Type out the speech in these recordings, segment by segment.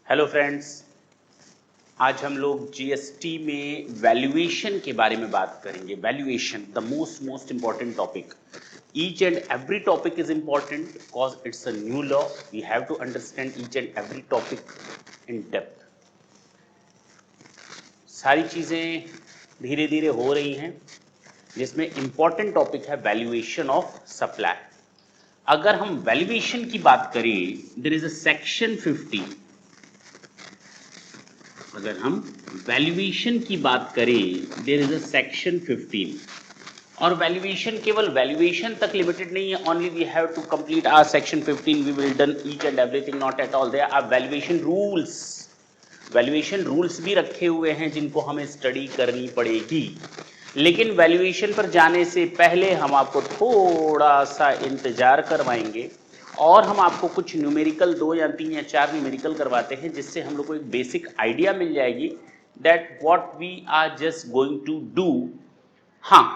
Hello friends, आज हम लोग जीएसटी में वैल्यूएशन के बारे में बात करेंगे। Valuation the most important topic. Each and every topic is important because it's a new law. We have to understand each and every topic in depth. सारी चीज़ें धीरे धीरे हो रही हैं, जिसमें इंपॉर्टेंट टॉपिक है वैल्यूएशन ऑफ सप्लाई। अगर हम वैल्यूएशन की बात करें, देयर इज अ सेक्शन 50। अगर हम वैल्यूएशन की बात करें, देयर इज अ सेक्शन 15। और वैल्यूएशन केवल वैल्यूएशन तक लिमिटेड नहीं है। Only we have to complete our section 15। We will done each and everything, not at all. There are valuation rules. Valuation rules भी रखे हुए हैं जिनको हमें स्टडी करनी पड़ेगी। लेकिन वैल्यूएशन पर जाने से पहले हम आपको थोड़ा सा इंतजार करवाएंगे और हम आपको कुछ न्यूमेरिकल 2 या 3 या 4 न्यूमेरिकल करवाते हैं, जिससे हम लोग को एक बेसिक आइडिया मिल जाएगी that what we are just going to do. हाँ,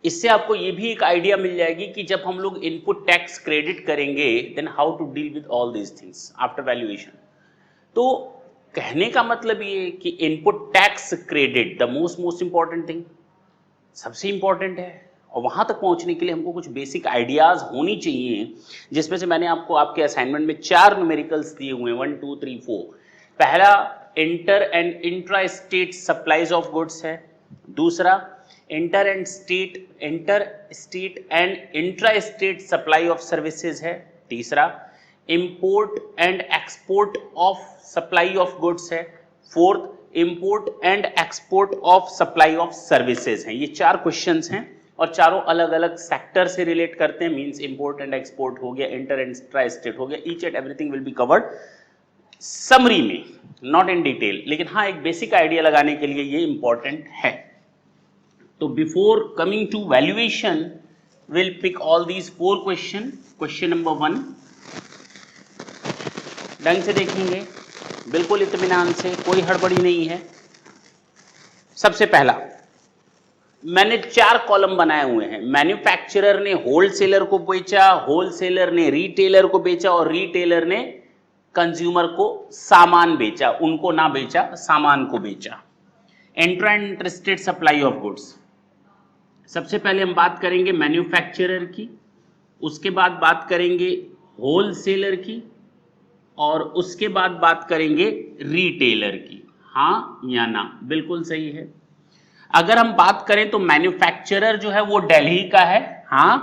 इससे आपको ये भी एक आइडिया मिल जाएगी कि जब हम लोग इनपुट टैक्स क्रेडिट करेंगे then how to deal with all these things after valuation. तो कहने का मतलब ये कि input tax credit the most important thing, सबसे इंपॉर्टेंट है। और वहां तक पहुंचने के लिए हमको कुछ बेसिक आइडियाज होनी चाहिए, जिसमें से मैंने आपको आपके असाइनमेंट में 4 न्यूमेरिकल्स दिए हुए हैं, 1 2 3 4। पहला inter and intra state supplies of goods है। दूसरा inter state and intra state supply of services है। तीसरा import and export of supply of goods है। Fourth import and export of supply of services हैं। ये 4 क्वेश्चंस हैं और चारों अलग अलग सेक्टर से रिलेट करते हैं। मींस इंपोर्ट एंड एक्सपोर्ट हो गया, इंटर एंड इंट्रा स्टेट हो गया। Each and everything will be covered summary में, नॉट इन डिटेल। लेकिन हाँ, एक बेसिक आइडिया लगाने के लिए ये इंपॉर्टेंट है। तो before coming to valuation will pick all these 4 question. Question number 1 ढंग से देखेंगे, बिल्कुल इत्मीनान से, कोई हड़बड़ी नहीं है। सबसे पहला, मैंने 4 कॉलम बनाए हुए हैं। मैन्युफैक्चरर ने होलसेलर को बेचा, होलसेलर ने रिटेलर को बेचा और रिटेलर ने कंज्यूमर को सामान बेचा। उनको ना बेचा, सामान को बेचा। Intra and interstate supply of goods. सबसे पहले हम बात करेंगे मैन्युफैक्चरर की, उसके बाद बात करेंगे होलसेलर की और उसके बाद बात करेंगे रिटेलर की। हाँ या ना? बिल्कुल सही है। अगर हम बात करें तो मैन्युफैक्चरर जो है वो दिल्ली का है। हाँ,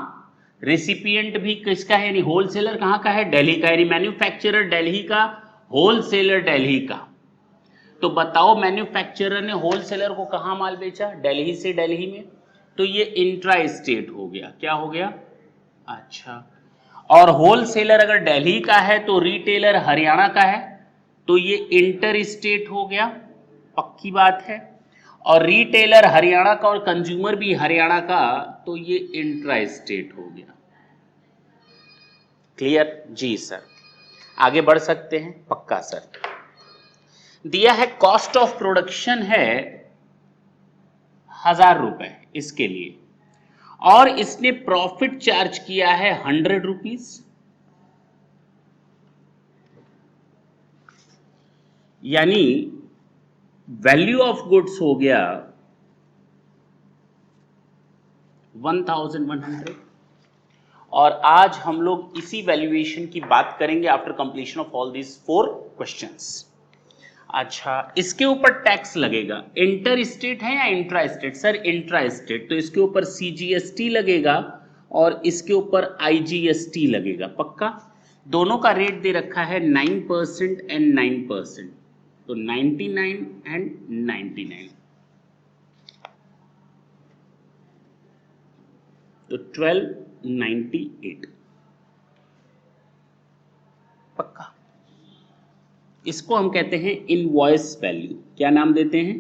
रेसिपिएंट भी किसका है, यानी होलसेलर कहाँ का है? दिल्ली का। यानी मैन्युफैक्चरर दिल्ली का, होलसेलर दिल्ली का। तो बताओ, मैन्युफैक्चरर ने होलसेलर को कहाँ माल बेचा? दिल्ली से दिल्ली में। तो ये इंट्रा स्टेट हो गया। क्या हो गया? अच्छा। और होलसेलर अगर दिल्ली का है तो रिटेलर हरियाणा का है, तो ये इंटर स्टेट हो गया, पक्की बात है। और रिटेलर हरियाणा का और कंज्यूमर भी हरियाणा का, तो ये इंट्रा स्टेट हो गया। क्लियर? जी सर, आगे बढ़ सकते हैं? पक्का सर। दिया है कॉस्ट ऑफ प्रोडक्शन है 1000 रुपए इसके लिए, और इसने प्रॉफिट चार्ज किया है 100 रुपीज। यानी वैल्यू ऑफ गुड्स हो गया 1100। और आज हम लोग इसी वैल्यूएशन की बात करेंगे after completion of all these 4 questions. अच्छा, इसके ऊपर टैक्स लगेगा। इंटर स्टेट है या intra state? Sir intra state, तो इसके ऊपर सीजीएसटी लगेगा और इसके ऊपर आईजीएसटी लगेगा। पक्का? दोनों का रेट दे रखा है 9% एंड 9%, तो 99 एंड 99, तो 1298। पक्का? इसको हम कहते हैं इनवॉइस वैल्यू। क्या नाम देते हैं?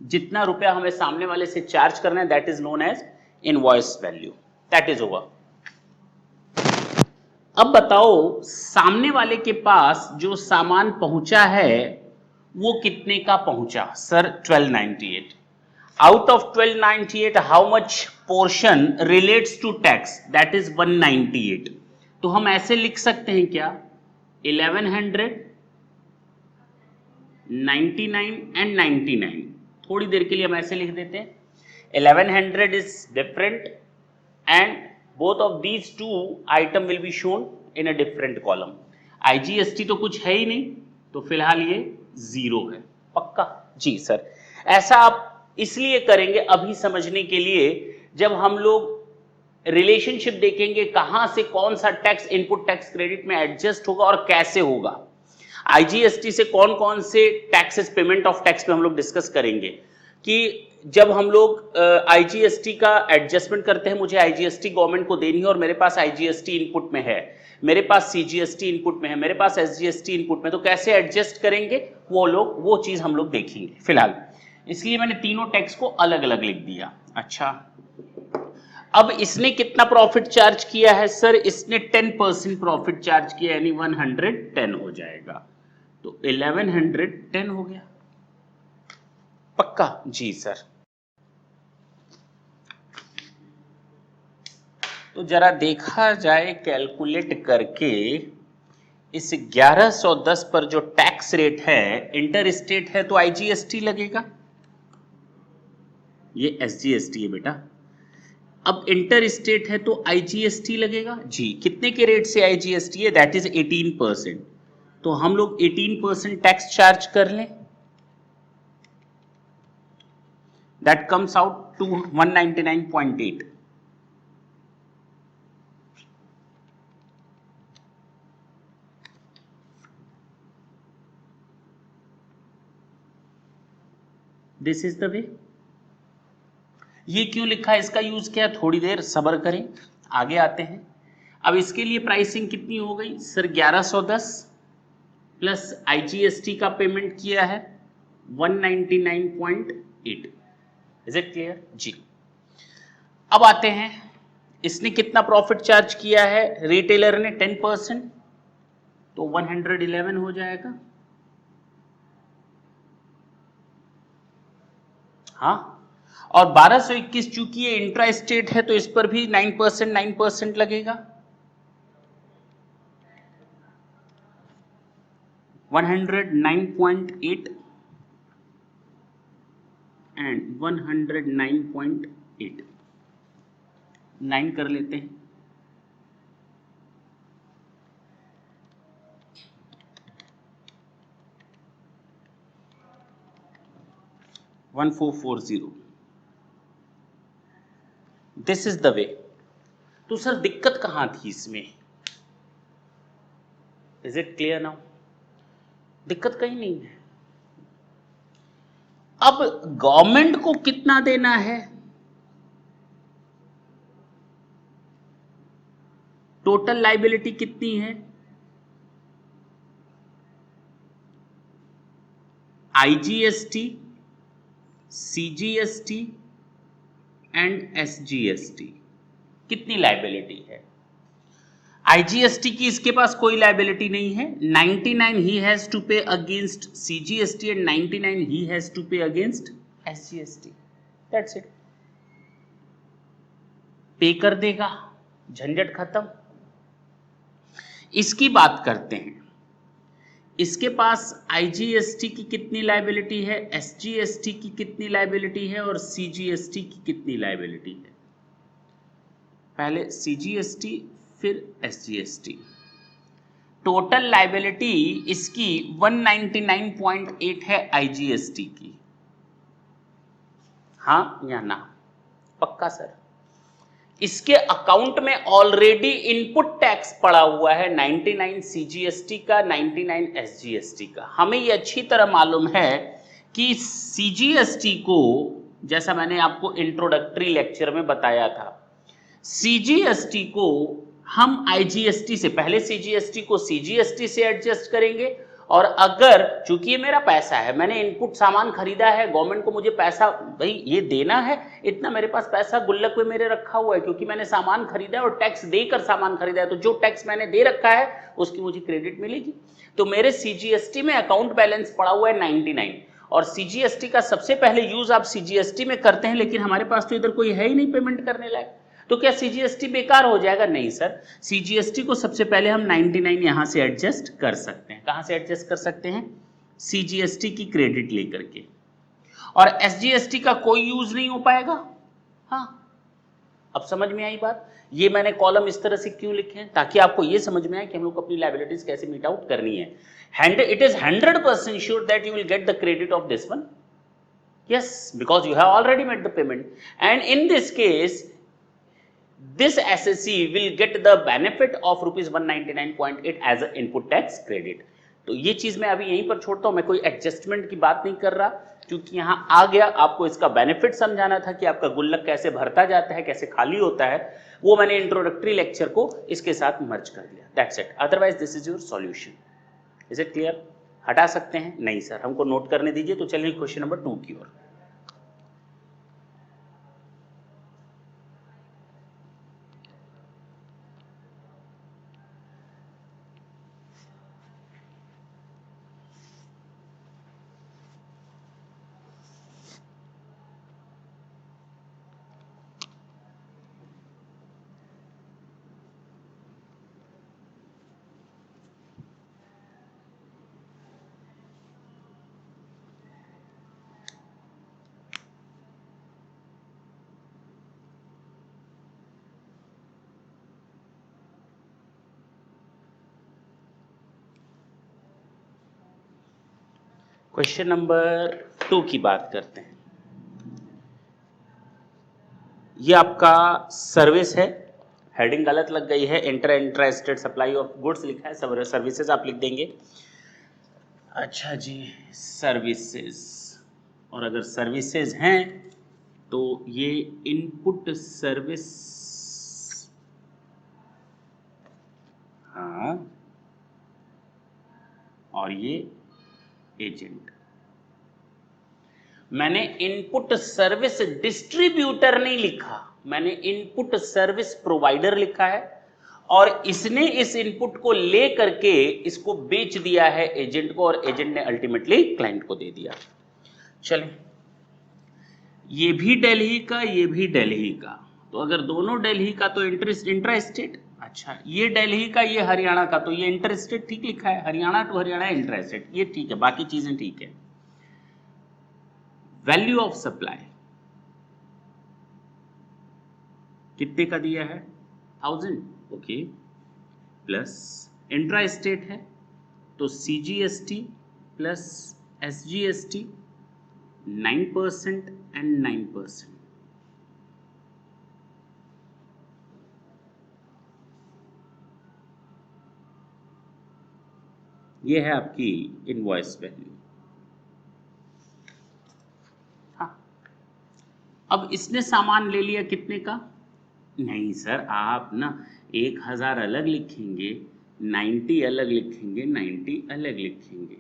जितना रुपया हमें सामने वाले से चार्ज करना है that is known as invoice value. That is over. अब बताओ, सामने वाले के पास जो सामान पहुंचा है वो कितने का पहुंचा? Sir 1298। Out of 1298 how much portion relates to tax? That is 198। तो हम ऐसे लिख सकते हैं क्या 1100, 99 एंड 99। थोड़ी देर के लिए हम ऐसे लिख देते हैं, 1100 is different and both of these two item will be shown in a different column. IGST तो कुछ है ही नहीं, तो फिलहाल ये 0 है। पक्का जी सर। ऐसा आप इसलिए करेंगे अभी समझने के लिए, जब हम लोग रिलेशनशिप देखेंगे कहां से कौन सा टैक्स इनपुट टैक्स क्रेडिट में एडजस्ट होगा और कैसे होगा। आईजीएसटी से कौन कौन से टैक्सेस पेमेंट ऑफ टैक्स पे हम लोग डिस्कस करेंगे कि जब हम लोग आईजीएसटी का एडजस्टमेंट करते हैं, मुझे आईजीएसटी गवर्नमेंट को देनी है और मेरे पास आईजीएसटी इनपुट में है, मेरे पास सीजीएसटी इनपुट में है, मेरे पास एसजीएसटी इनपुट में, तो कैसे एडजस्ट करेंगे वो चीज हम लोग देखेंगे फिलहाल। इसलिए मैंने तीनों टैक्स को अलग अलग लिख दिया। अच्छा, अब इसने कितना प्रॉफिट चार्ज किया है सर? इसने 10% प्रॉफिट चार्ज किया, यानी 110 हो जाएगा, तो 1110 हो गया। पक्का जी सर। तो जरा देखा जाए कैलकुलेट करके, इस 1110 पर जो टैक्स रेट है इंटर स्टेट है तो आईजीएसटी लगेगा, ये एसजीएसटी है बेटा। अब इंटर स्टेट है तो आईजीएसटी लगेगा जी। कितने के रेट से आईजीएसटी है? That is 18%। तो हम लोग 18% टैक्स चार्ज कर लें, that comes out to 199.8। This is the way. ये क्यों लिखा है, इसका यूज क्या है, थोड़ी देर सब्र करें, आगे आते हैं। अब इसके लिए प्राइसिंग कितनी हो गई सर? 1110 प्लस आईजीएसटी का पेमेंट किया है 199.8। इज इट क्लियर जी? अब आते हैं, इसने कितना प्रॉफिट चार्ज किया है? रिटेलर ने 10%, तो 111 हो जाएगा। हाँ, और 1221 चूंकि ये इंट्रा स्टेट है तो इस पर भी 9% लगेगा, 109.8 एंड 109.8, 9 कर लेते हैं। $1440। दिस इज द वे। तो सर दिक्कत कहां थी इसमें? Is it clear now? दिक्कत कहीं नहीं है। अब गवर्नमेंट को कितना देना है? टोटल लायबिलिटी कितनी है? आईजीएसटी, सीजीएसटी एंड एसजीएसटी, कितनी लायबिलिटी है? आईजीएसटी की इसके पास कोई लायबिलिटी नहीं है, 99 ही has to pay against CGST and 99 ही has to pay against SGST. That's it. Pay कर देगा, झंझट खत्म। इसकी बात करते हैं, इसके पास आईजीएसटी की कितनी लायबिलिटी है, एसजीएसटी की कितनी लायबिलिटी है और सीजीएसटी की कितनी लायबिलिटी है? पहले सीजीएसटी फिर एसजीएसटी। टोटल लायबिलिटी इसकी 199.8 है आईजीएसटी की। हाँ या ना? पक्का सर। इसके अकाउंट में ऑलरेडी इनपुट टैक्स पड़ा हुआ है 99 सीजीएसटी का, 99 एसजीएसटी का। हमें ये अच्छी तरह मालूम है कि सीजीएसटी को, जैसा मैंने आपको इंट्रोडक्टरी लेक्चर में बताया था, सीजीएसटी को हम आईजीएसटी से, पहले सीजीएसटी को सीजीएसटी से एडजस्ट करेंगे, और अगर चूंकि ये मेरा पैसा है, मैंने इनपुट सामान खरीदा है, गवर्नमेंट को मुझे पैसा भाई ये देना है, इतना मेरे पास पैसा गुल्लक में मेरे रखा हुआ है क्योंकि मैंने सामान खरीदा है और टैक्स देकर सामान खरीदा है, तो जो टैक्स मैंने दे रखा है उसकी मुझे क्रेडिट मिलेगी। तो मेरे सीजीएसटी में अकाउंट बैलेंस पड़ा हुआ है 99, और सीजीएसटी का सबसे पहले यूज आप सीजीएसटी में करते हैं, लेकिन हमारे पास तो इधर कोई है ही नहीं पेमेंट करने लायक, तो क्या सीजीएसटी बेकार हो जाएगा? नहीं सर, सीजीएसटी को सबसे पहले हम 99 यहां से एडजस्ट कर सकते हैं। कहां से एडजस्ट कर सकते हैं? सीजीएसटी की क्रेडिट लेकर के, और एसजीएसटी का कोई यूज नहीं हो पाएगा। हाँ, अब समझ में आई बात? ये मैंने कॉलम इस तरह से क्यों लिखे हैं, ताकि आपको ये समझ में आए कि हम लोग को अपनी लायबिलिटीज कैसे मीट आउट करनी है। It is 100% sure that you will get the credit of this one, yes, because you have already made the payment, and in this case this SSC will get the benefit of rupees 199.8 as an input tax credit। तो ये चीज मैं अभी यहीं पर छोड़ता हूं, मैं कोई एडजस्टमेंट की बात नहीं कर रहा, क्योंकि यहां आ गया आपको इसका बेनिफिट समझाना था कि आपका गुल्लक कैसे भरता जाता है, कैसे खाली होता है, वो मैंने इंट्रोडक्टरी लेक्चर को इसके साथ मर्ज कर दिया, that's it. Otherwise this is your solution. Is it clear? हटा सकते हैं? नहीं सर, हमको नोट करने दीजिए। तो चलिए क्वेश्चन नंबर 2 की ओर। क्वेश्चन नंबर 2 की बात करते हैं। ये आपका सर्विस है, हेडिंग गलत लग गई है, intra state supply of goods लिखा है, सर्विसेज आप लिख देंगे। अच्छा जी, सर्विसेज, और अगर सर्विसेज हैं तो ये इनपुट सर्विस, हाँ, और ये एजेंट। मैंने इनपुट सर्विस डिस्ट्रीब्यूटर नहीं लिखा, मैंने इनपुट सर्विस प्रोवाइडर लिखा है, और इसने इस इनपुट को ले करके इसको बेच दिया है एजेंट को, और एजेंट ने अल्टीमेटली क्लाइंट को दे दिया। चलें, ये भी दिल्ली का, ये भी दिल्ली का, तो अगर दोनों दिल्ली का तो इंट्रा स्टेट। अच्छा, ये दिल्ली का, ये हरियाणा का, तो ये इंटर स्टेट ठीक लिखा है, Haryana to Haryana intra state, ये ठीक है, बाकी चीजें ठीक है। वैल्यू ऑफ सप्लाई कितने का दिया है? 1000, ओके, प्लस इंट्रा स्टेट है तो सीजीएसटी प्लस एसजीएसटी 9% एंड 9%। ये है आपकी इनवॉइस वैल्यू। हाँ, अब इसने सामान ले लिया कितने का? नहीं सर, आप ना 1000 अलग लिखेंगे, 90 अलग लिखेंगे, 90 अलग लिखेंगे,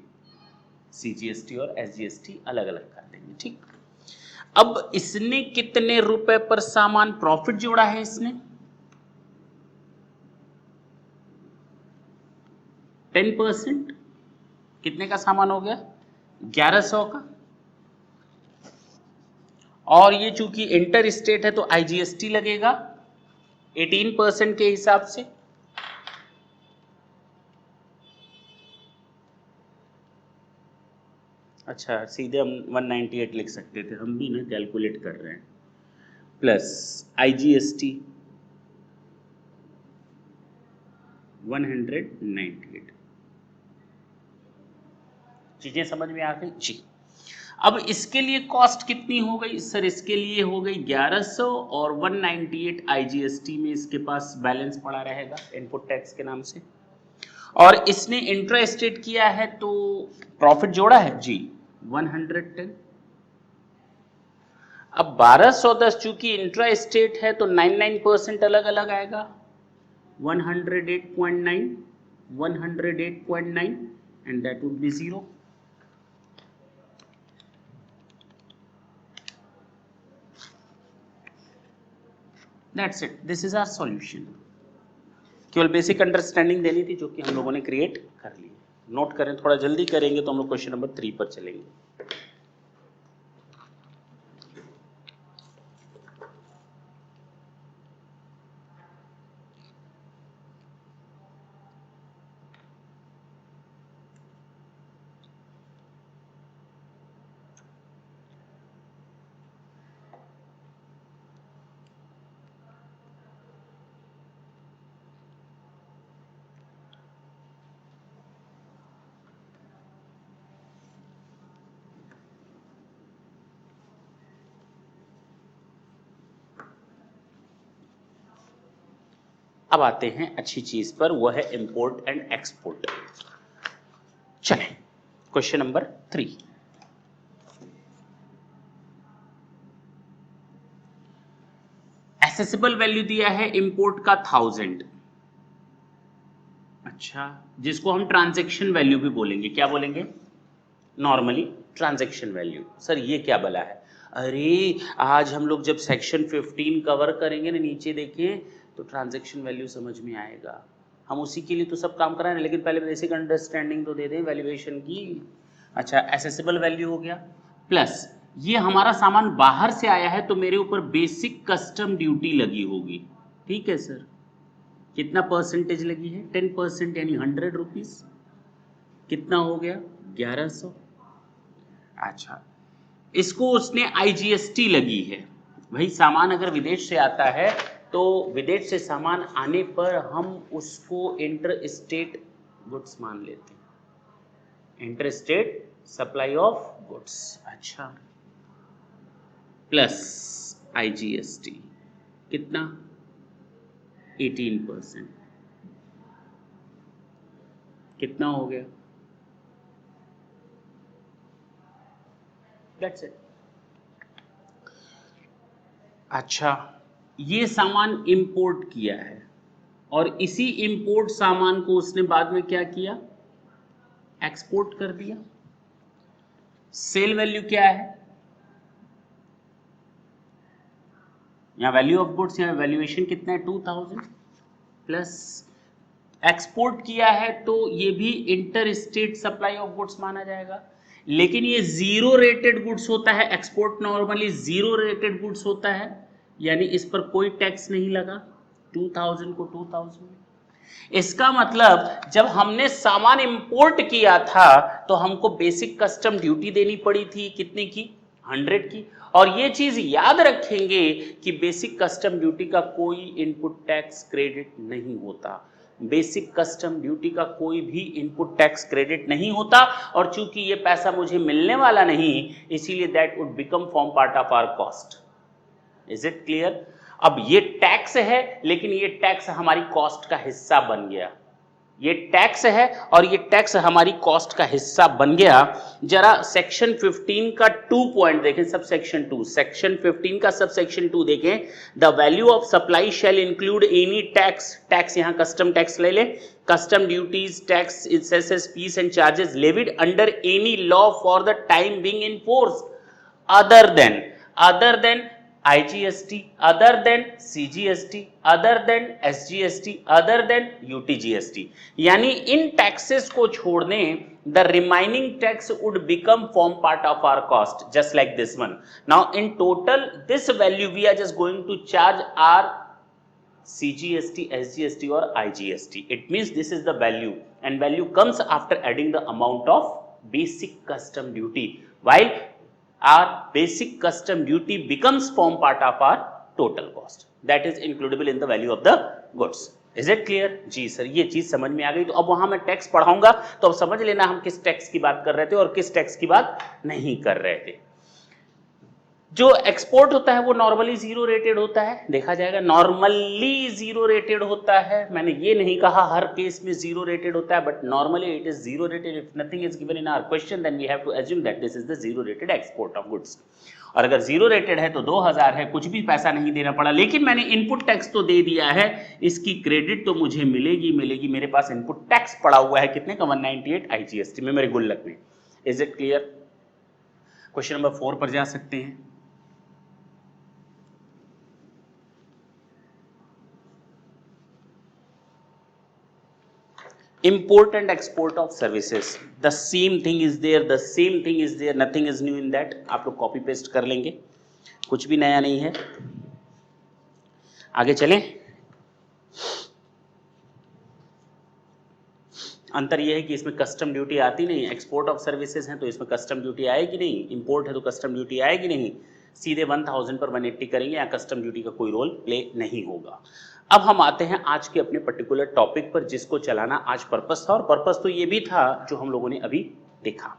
सीजीएसटी और एसजीएसटी अलग अलग कर देंगे, ठीक। अब इसने कितने रुपए पर सामान प्रॉफिट जोड़ा है? इसने 10%, कितने का सामान हो गया? 1100 का। और ये चूंकि इंटर स्टेट है तो आईजीएसटी लगेगा 18% के हिसाब से। अच्छा, सीधे हम 198 लिख सकते थे, हम भी ना कैलकुलेट कर रहे हैं, प्लस आईजीएसटी 198। चीजें समझ में आ गई जी? अब इसके लिए कॉस्ट कितनी हो गई सर? इसके लिए हो गई 1100, और 198 आईजीएसटी में इसके पास बैलेंस पड़ा रहेगा इनपुट टैक्स के नाम से। और इसने इंट्रा स्टेट किया है तो प्रॉफिट जोड़ा है जी 110। अब 1210 चूंकि इंट्रा स्टेट है तो 99% अलग अलग आएगा, 108.9, 108.9, and that would be 0। That's it. This is our solution. केवल बेसिक अंडरस्टैंडिंग देनी थी जो कि हम लोगों ने क्रिएट कर ली। नोट करें, थोड़ा जल्दी करेंगे तो हम लोग क्वेश्चन नंबर 3 पर चलेंगे। अब आते हैं अच्छी चीज पर, वह है इंपोर्ट एंड एक्सपोर्ट। चलें क्वेश्चन नंबर 3। एसेसिबल वैल्यू दिया है इंपोर्ट का 1000, अच्छा, जिसको हम ट्रांजैक्शन वैल्यू भी बोलेंगे। क्या बोलेंगे? Normally transaction value. सर ये क्या बला है? अरे आज हम लोग जब सेक्शन 15 कवर करेंगे ना, नीचे देखें तो ट्रांजैक्शन वैल्यू समझ में आएगा। हम उसी के लिए तो सब काम कर रहे हैं, लेकिन पहले बेसिक अंडरस्टैंडिंग तो दे दें वैल्यूएशन की। अच्छा, एसेसिबल वैल्यू हो गया, प्लस ये हमारा सामान बाहर से आया है तो मेरे ऊपर बेसिक कस्टम ड्यूटी लगी होगी। ठीक है सर, कितना परसेंटेज लगी है? 10% यानी 100 रुपीज। कितना हो गया? 1100। अच्छा, इसको उसने IGST लगी है। भाई सामान अगर विदेश से आता है तो विदेश से सामान आने पर हम उसको इंटर स्टेट गुड्स मान लेते हैं, inter state supply of goods. अच्छा, प्लस IGST कितना? 18%। कितना हो गया? That's it। अच्छा, ये सामान इंपोर्ट किया है और इसी इंपोर्ट सामान को उसने बाद में क्या किया? एक्सपोर्ट कर दिया। सेल वैल्यू क्या है? यहाँ वैल्यू ऑफ गुड्स, यहाँ वैल्यूएशन कितना है? 2000। प्लस एक्सपोर्ट किया है तो ये भी inter state supply of goods माना जाएगा, लेकिन ये जीरो रेटेड गुड्स होता है। Export normally zero rated goods होता है, यानी इस पर कोई टैक्स नहीं लगा। 2000 को 2000। इसका मतलब जब हमने सामान इंपोर्ट किया था तो हमको बेसिक कस्टम ड्यूटी देनी पड़ी थी, कितने की? 100 की। और ये चीज याद रखेंगे कि बेसिक कस्टम ड्यूटी का कोई इनपुट टैक्स क्रेडिट नहीं होता। बेसिक कस्टम ड्यूटी का कोई भी इनपुट टैक्स क्रेडिट नहीं होता, और चूंकि ये पैसा मुझे मिलने वाला नहीं, इसीलिए that would become form part of our cost. Is it clear? अब ये टैक्स है, लेकिन ये टैक्स हमारी कॉस्ट का हिस्सा बन गया। ये टैक्स है और ये टैक्स हमारी कॉस्ट का हिस्सा बन गया। जरा सेक्शन 15 का 2 पॉइंट देखें, सब सेक्शन 2। सेक्शन 15 का सब सेक्शन 2 देखें। The value of supply shall include any tax, tax यहां कस्टम टैक्स ले ले, custom duties, tax, सेसेस, fees and charges levied under any law for the time being in force other than IGST, other than CGST, other than SGST, other than UTGST। यानी इन taxes को छोड़ने the remaining tax would become form part of our cost, just like this one. Now in total this value we are just going to charge our CGST, SGST or IGST. It means this is the value, and value comes after adding the amount of basic custom duty, while our basic custom duty becomes form part of our total cost, that is includable in the value of the goods। Is it clear? जी sir, ये चीज समझ में आ गई। तो अब वहां मैं टैक्स पढ़ाऊंगा तो अब समझ लेना हम किस टैक्स की बात कर रहे थे और किस टैक्स की बात नहीं कर रहे थे। जो एक्सपोर्ट होता है वो नॉर्मली जीरो रेटेड होता है, देखा जाएगा नॉर्मली जीरो रेटेड होता है। मैंने ये नहीं कहा हर केस में जीरो रेटेड होता है, but normally it is zero rated. If nothing is given in our question then we have to assume that this is the zero rated export of goods. और अगर जीरो रेटेड है तो 2000 है, कुछ भी पैसा नहीं देना पड़ा, लेकिन मैंने इनपुट टैक्स तो दे दिया है, इसकी क्रेडिट तो मुझे मिलेगी। मेरे पास इनपुट टैक्स पड़ा हुआ है कितने का? 198 IGST में, मेरे गुल्लक में। Is it clear? Question number 4 पर जा सकते हैं। Import and export of services, the same thing is there, nothing is new in that। आप लोग कॉपी पेस्ट कर लेंगे, कुछ भी नया नहीं है। आगे चलें। अंतर यह है कि इसमें कस्टम ड्यूटी आती नहीं। एक्सपोर्ट ऑफ सर्विसेज हैं तो इसमें कस्टम ड्यूटी आएगी नहीं, इंपोर्ट है तो कस्टम ड्यूटी आएगी नहीं। सीधे 1000 पर 180 करेंगे, या कस्टम ड्यूटी का कोई रोल प्ले नहीं होगा। अब हम आते हैं आज के अपने पर्टिकुलर टॉपिक पर, जिसको चलाना आज पर्पस था, और पर्पस तो ये भी था जो हम लोगों ने अभी देखा।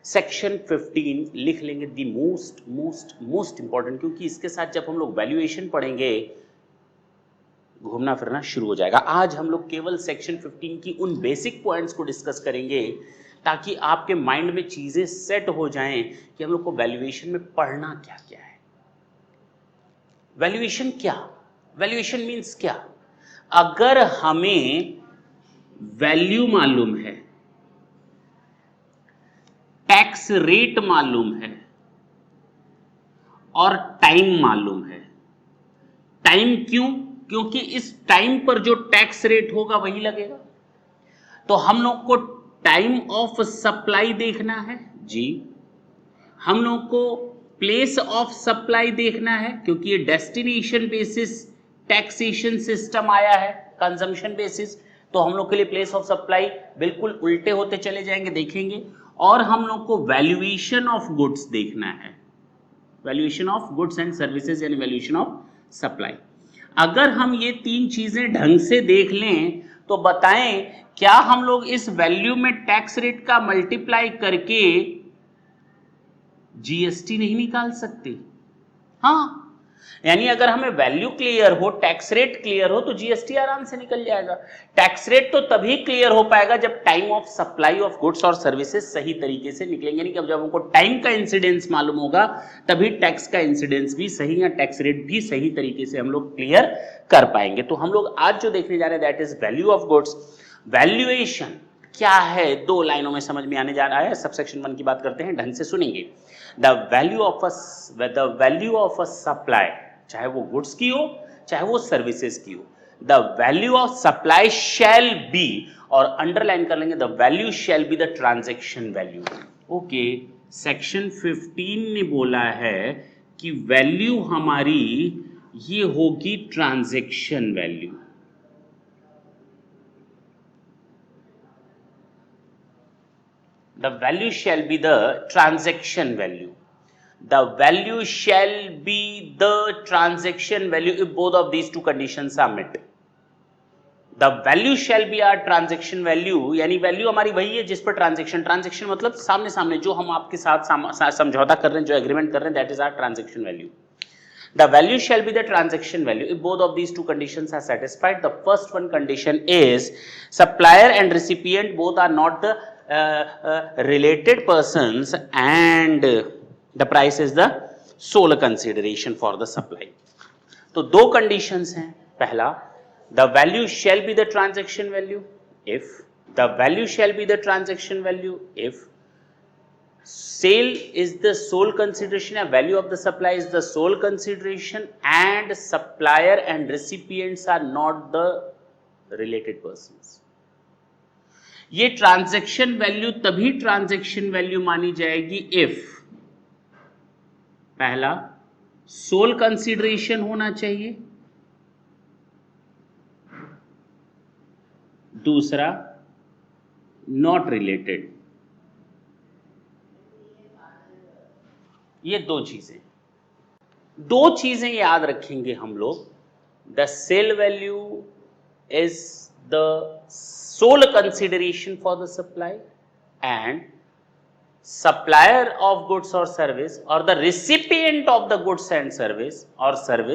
सेक्शन 15 लिख लेंगे, दी मोस्ट इंपॉर्टेंट, क्योंकि इसके साथ जब हम लोग वैल्यूएशन पढ़ेंगे, घूमना फिरना शुरू हो जाएगा। आज हम लोग केवल सेक्शन 15 की उन बेसिक पॉइंट्स को डिस्कस करेंगे ताकि आपके माइंड में चीजें सेट हो जाएं कि हम लोग को वैल्यूएशन में पढ़ना क्या क्या है। वैल्यूएशन क्या, वैल्यूएशन मीन्स क्या? अगर हमें वैल्यू मालूम है, टैक्स रेट मालूम है और टाइम मालूम है। टाइम क्यों? क्योंकि इस टाइम पर जो टैक्स रेट होगा वही लगेगा। तो हम लोग को टाइम ऑफ सप्लाई देखना है जी, हम लोग को प्लेस ऑफ सप्लाई देखना है क्योंकि ये डेस्टिनेशन बेसिस टैक्सेशन सिस्टम आया है, कंजम्पशन बेसिस, तो हम लोग के लिए प्लेस ऑफ सप्लाई बिल्कुल उल्टे होते चले जाएंगे, देखेंगे। और हम लोग को वैल्यूएशन ऑफ गुड्स देखना है, valuation of goods and services यानी वैल्यूएशन ऑफ सप्लाई। अगर हम ये तीन चीजें ढंग से देख लें तो बताएं क्या हम लोग इस वैल्यू में टैक्स रेट का मल्टीप्लाई करके जीएसटी नहीं निकाल सकते? हाँ, यानी अगर हमें वैल्यू क्लियर हो, टैक्स रेट क्लियर हो तो जीएसटी आराम से निकल जाएगा। टैक्स रेट तो तभी क्लियर हो पाएगा जब time of supply of goods और सर्विसेज सही तरीके से निकलेंगे, नहीं कि जब हमको टाइम का इंसिडेंस मालूम होगा तभी टैक्स का इंसिडेंस भी सही या टैक्स रेट भी सही तरीके से हम लोग क्लियर कर पाएंगे। तो हम लोग आज जो देखने जा रहे हैं that is value of goods. Valuation क्या है, दो लाइनों में समझ में आने जा रहा है। सबसेक्शन 1 की बात करते हैं, ढंग से सुनेंगे। The value of a supply, चाहे वो गुड्स की हो चाहे वो सर्विसेज की हो, the value of supply shall be, और अंडरलाइन कर लेंगे, the value shall be the transaction value. Okay, section 15 ने बोला है कि वैल्यू हमारी ये होगी transaction value. The value shall be the transaction value. The value shall be the transaction value if both of these two conditions are met. The value shall be our transaction value, यानी value हमारी वही है जिस per transaction मतलब सामने सामने जो हम आपके साथ समझौता कर रहे हैं, जो एग्रीमेंट कर रहे हैं, that is our transaction value. The value shall be the transaction value if both of these two conditions are satisfied. The first one condition is supplier and recipient both are not the related persons and the price is the sole consideration for the supply. तो दो conditions हैं। पहला, the value shall be the transaction value if sale is the sole consideration and value of the supply is the sole consideration and supplier and recipients are not the related persons. ये transaction value तभी transaction value मानी जाएगी if पहला soul consideration होना चाहिए, दूसरा not related. ये दो चीजें याद रखेंगे हम लोग। The sale value is the sole consideration for the supply and supplier of goods or service or the recipient of the goods and service or service